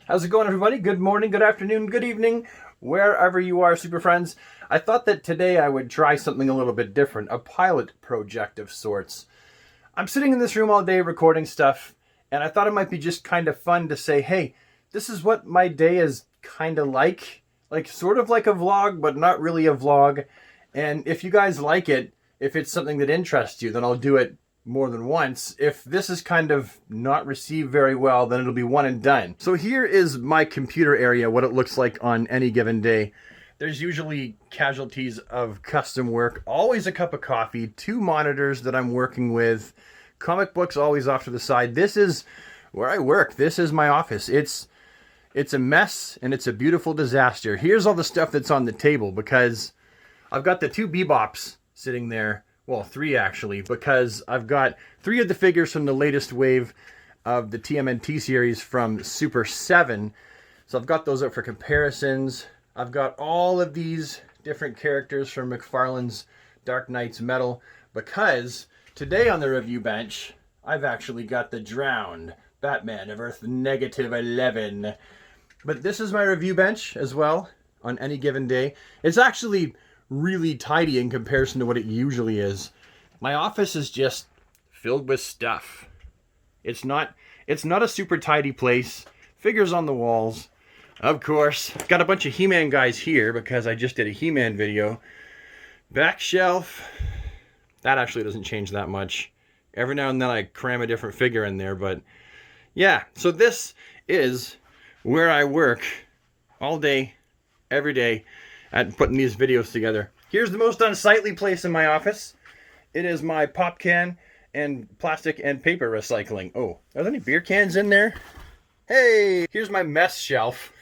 How's it going, everybody? Good morning, good afternoon, good evening, wherever you are, super friends. I thought that today I would try something a little bit different, a pilot project of sorts. I'm sitting in this room all day recording stuff, and I thought it might be just kind of fun to say, hey, this is what my day is kind of like sort of like a vlog, but not really a vlog. And if you guys like it, if it's something that interests you, then I'll do it more than once. If this is kind of not received very well, then it'll be one and done. So here is my computer area, what it looks like on any given day. There's usually casualties of custom work, always a cup of coffee, 2 monitors that I'm working with, comic books always off to the side. This is where I work. This is my office. It's a mess and it's a beautiful disaster. Here's all the stuff that's on the table because I've got the 2 bebops sitting there. Well, 3 actually, because I've got 3 of the figures from the latest wave of the TMNT series from Super 7. So I've got those up for comparisons. I've got all of these different characters from McFarlane's Dark Knight's Metal, because today on the review bench, I've actually got the Drowned Batman of Earth -11. But this is my review bench as well on any given day. It's actually really tidy in comparison to what it usually is. My office is just filled with stuff. It's not a super tidy place. Figures on the walls. Of course, got a bunch of He-Man guys here because I just did a He-Man video. Back shelf. That actually doesn't change that much. Every now and then I cram a different figure in there, but yeah. So this is where I work all day, every day, at putting these videos together. Here's the most unsightly place in my office. It is my pop can and plastic and paper recycling. Oh, are there any beer cans in there? Hey, here's my mess shelf.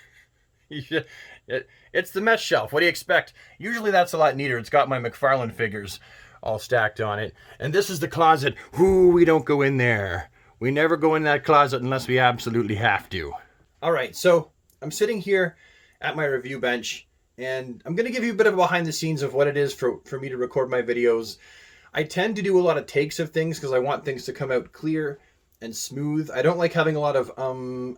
It's the mess shelf. What do you expect? Usually that's a lot neater. It's got my McFarlane figures all stacked on it. And this is the closet. Ooh, we don't go in there. We never go in that closet unless we absolutely have to. All right, so I'm sitting here at my review bench, and I'm going to give you a bit of a behind the scenes of what it is for me to record my videos. I tend to do a lot of takes of things because I want things to come out clear and smooth. I don't like having a lot of and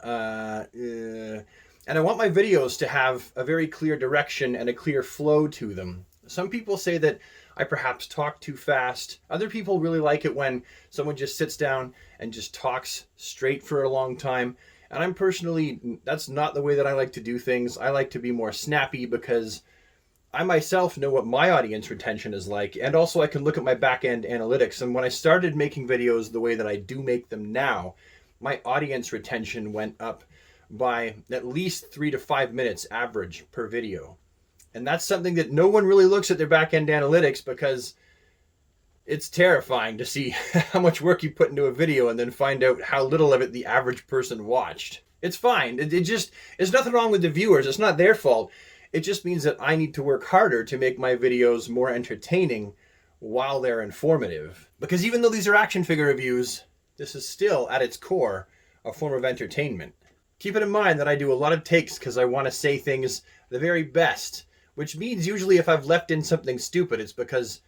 I want my videos to have a very clear direction and a clear flow to them. Some people say that I perhaps talk too fast. Other people really like it when someone just sits down and just talks straight for a long time. And I'm personally, that's not the way that I like to do things. I like to be more snappy because I myself know what my audience retention is like. And also I can look at my back-end analytics. And when I started making videos the way that I do make them now, my audience retention went up by at least 3 to 5 minutes average per video. And that's something that no one really looks at their back-end analytics, because it's terrifying to see how much work you put into a video and then find out how little of it the average person watched. It's fine. There's nothing wrong with the viewers. It's not their fault. It just means that I need to work harder to make my videos more entertaining while they're informative. Because even though these are action figure reviews, this is still, at its core, a form of entertainment. Keep it in mind that I do a lot of takes because I want to say things the very best, which means usually if I've left in something stupid, it's because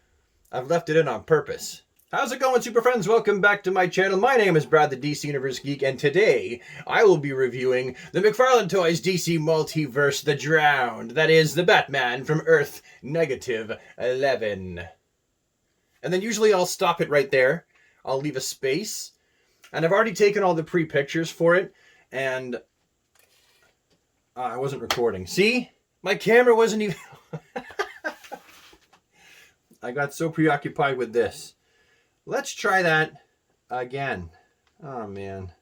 I've left it in on purpose. How's it going, super friends? Welcome back to my channel. My name is Brad, the DC Universe Geek, and today I will be reviewing the McFarlane Toys DC Multiverse The Drowned. That is, the Batman from Earth -11. And then usually I'll stop it right there. I'll leave a space. And I've already taken all the pre-pictures for it, and I wasn't recording. See? My camera wasn't even... I got so preoccupied with this. Let's try that again. Oh, man.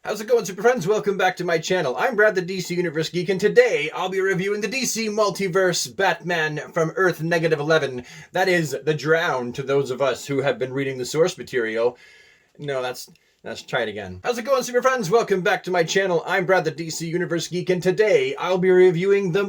How's it going, super friends? Welcome back to my channel. I'm Brad, the DC Universe Geek, and today I'll be reviewing the DC Multiverse Batman from Earth -11. That is, the Drowned, to those of us who have been reading the source material. No, let's try it again. How's it going, super friends? Welcome back to my channel. I'm Brad, the DC Universe Geek, and today I'll be reviewing the...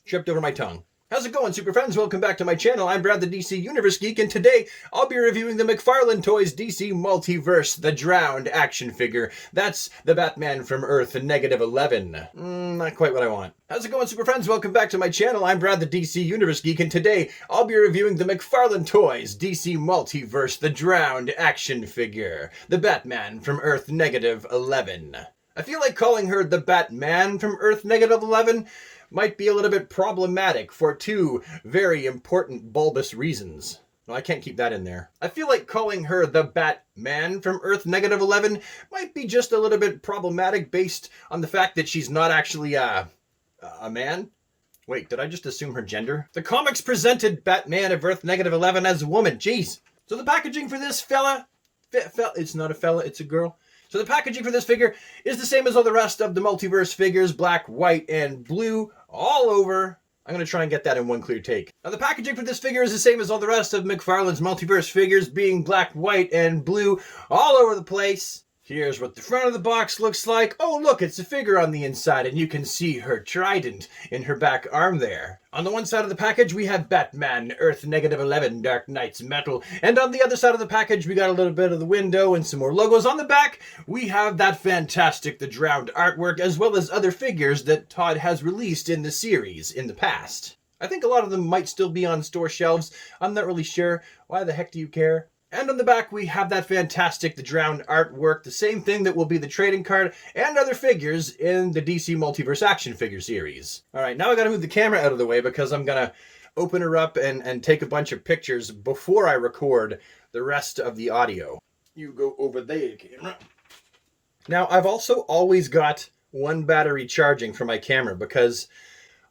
Tripped over my tongue. How's it going, super friends? Welcome back to my channel. I'm Brad, the DC Universe Geek, and today I'll be reviewing the McFarlane Toys DC Multiverse The Drowned action figure. That's the Batman from Earth -11. Not quite what I want. How's it going, super friends? Welcome back to my channel. I'm Brad, the DC Universe Geek, and today I'll be reviewing the McFarlane Toys DC Multiverse The Drowned action figure. The Batman from Earth -11. I feel like calling her the Batman from Earth -11 might be a little bit problematic for two very important bulbous reasons. No, I can't keep that in there. I feel like calling her the Batman from Earth -11 might be just a little bit problematic based on the fact that she's not actually a man. Wait, did I just assume her gender? The comics presented Batman of Earth -11 as a woman. Jeez. So the packaging for this it's not a fella, it's a girl. So the packaging for this figure is the same as all the rest of the multiverse figures, black, white, and blue, all over. I'm going to try and get that in one clear take. Now the packaging for this figure is the same as all the rest of McFarlane's multiverse figures, being black, white, and blue, all over the place. Here's what the front of the box looks like. Oh, look, it's a figure on the inside, and you can see her trident in her back arm there. On the one side of the package, we have Batman, Earth -11, Dark Knight's Metal. And on the other side of the package, we got a little bit of the window and some more logos. On the back, we have that fantastic The Drowned artwork, as well as other figures that Todd has released in the series in the past. I think a lot of them might still be on store shelves. I'm not really sure. Why the heck do you care? And on the back, we have that fantastic The Drowned artwork, the same thing that will be the trading card and other figures in the DC Multiverse action figure series. All right, now I gotta move the camera out of the way because I'm gonna open her up and take a bunch of pictures before I record the rest of the audio. You go over there, camera. Now, I've also always got one battery charging for my camera because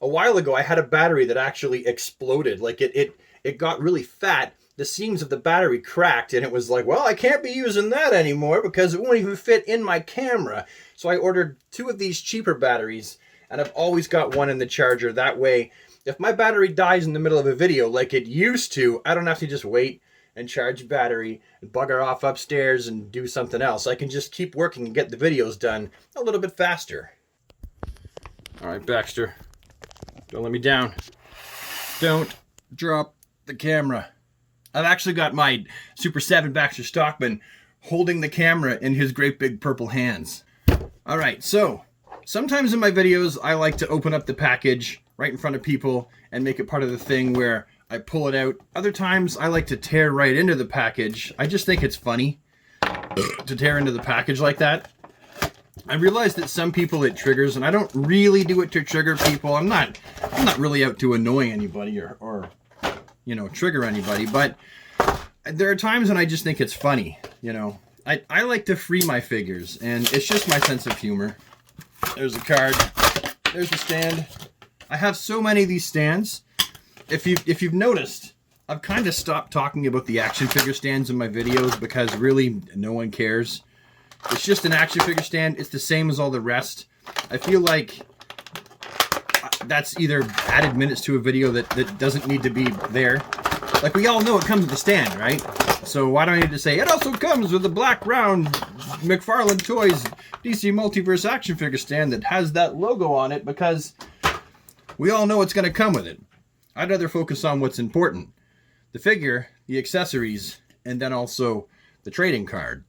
a while ago I had a battery that actually exploded. Like it got really fat. The seams of the battery cracked, and it was like, well, I can't be using that anymore because it won't even fit in my camera. So I ordered two of these cheaper batteries, and I've always got one in the charger. That way, if my battery dies in the middle of a video like it used to, I don't have to just wait and charge battery and bugger off upstairs and do something else. I can just keep working and get the videos done a little bit faster. All right, Baxter, don't let me down. Don't drop the camera. I've actually got my Super 7 Baxter Stockman holding the camera in his great big purple hands. All right, so sometimes in my videos, I like to open up the package right in front of people and make it part of the thing where I pull it out. Other times, I like to tear right into the package. I just think it's funny to tear into the package like that. I realize that some people it triggers, and I don't really do it to trigger people. I'm not really out to annoy anybody or you know, trigger anybody, but there are times when I just think it's funny, you know. I like to free my figures, and it's just my sense of humor. There's a card. There's the stand. I have so many of these stands. If you've noticed, I've kind of stopped talking about the action figure stands in my videos because really no one cares. It's just an action figure stand. It's the same as all the rest. I feel like that's either added minutes to a video that doesn't need to be there. Like, we all know it comes with a stand, right? So why do I need to say, it also comes with a black round McFarlane Toys DC Multiverse action figure stand that has that logo on it, because we all know it's going to come with it. I'd rather focus on what's important. The figure, the accessories, and then also the trading card.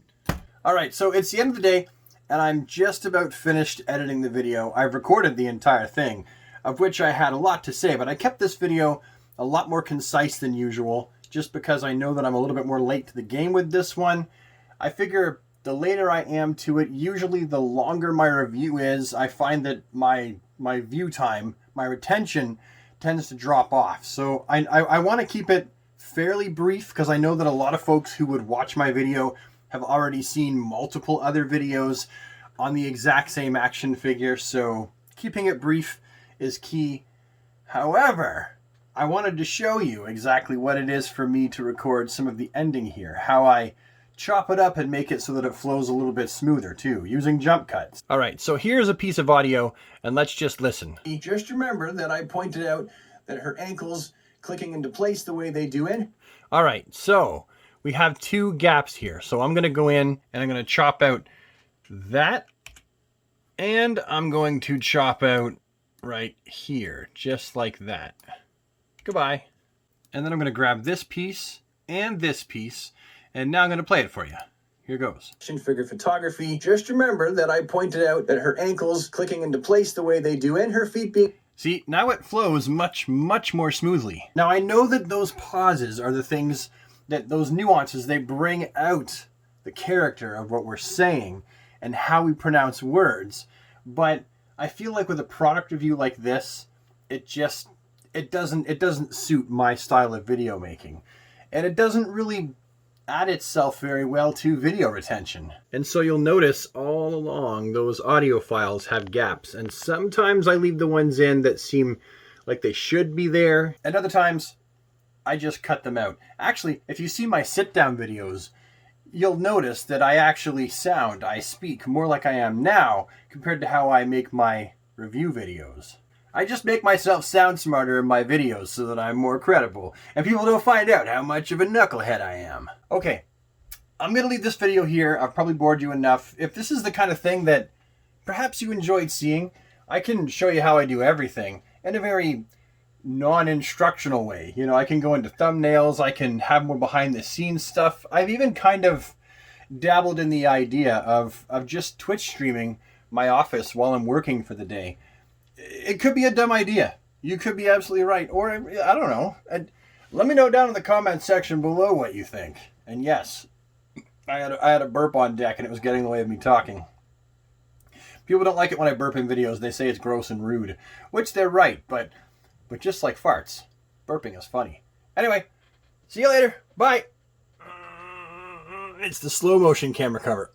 All right, so it's the end of the day, and I'm just about finished editing the video. I've recorded the entire thing, of which I had a lot to say, but I kept this video a lot more concise than usual, just because I know that I'm a little bit more late to the game with this one. I figure the later I am to it, usually the longer my review is, I find that my view time, my retention, tends to drop off. So I want to keep it fairly brief, because I know that a lot of folks who would watch my video have already seen multiple other videos on the exact same action figure, so keeping it brief is key. However, I wanted to show you exactly what it is for me to record some of the ending here, how I chop it up and make it so that it flows a little bit smoother too, using jump cuts. All right, so here's a piece of audio, and let's just listen. Just remember that I pointed out that her ankles clicking into place the way they do it. All right, so we have two gaps here. So I'm gonna go in and I'm gonna chop out that, and I'm going to chop out right here, just like that. Goodbye. And then I'm going to grab this piece, and now I'm going to play it for you. Here goes. Action figure photography. Just remember that I pointed out that her ankles clicking into place the way they do, and her feet being... See, now it flows much, much more smoothly. Now I know that those pauses are the things, that those nuances, they bring out the character of what we're saying. and how we pronounce words. But I feel like with a product review like this, it doesn't suit my style of video making. And it doesn't really add itself very well to video retention. And so you'll notice all along those audio files have gaps, and sometimes I leave the ones in that seem like they should be there, and other times I just cut them out. Actually, if you see my sit-down videos, you'll notice that I speak more like I am now compared to how I make my review videos. I just make myself sound smarter in my videos so that I'm more credible, and people don't find out how much of a knucklehead I am. Okay, I'm going to leave this video here. I've probably bored you enough. If this is the kind of thing that perhaps you enjoyed seeing, I can show you how I do everything in a very non-instructional way. You know, I can go into thumbnails, I can have more behind-the-scenes stuff. I've even kind of dabbled in the idea of just Twitch streaming my office while I'm working for the day. It could be a dumb idea. You could be absolutely right. Or, I don't know. Let me know down in the comment section below what you think. And yes, I had a burp on deck and it was getting in the way of me talking. People don't like it when I burp in videos. They say it's gross and rude. Which they're right, but just like farts, burping is funny. Anyway, see you later. Bye. It's the slow motion camera cover.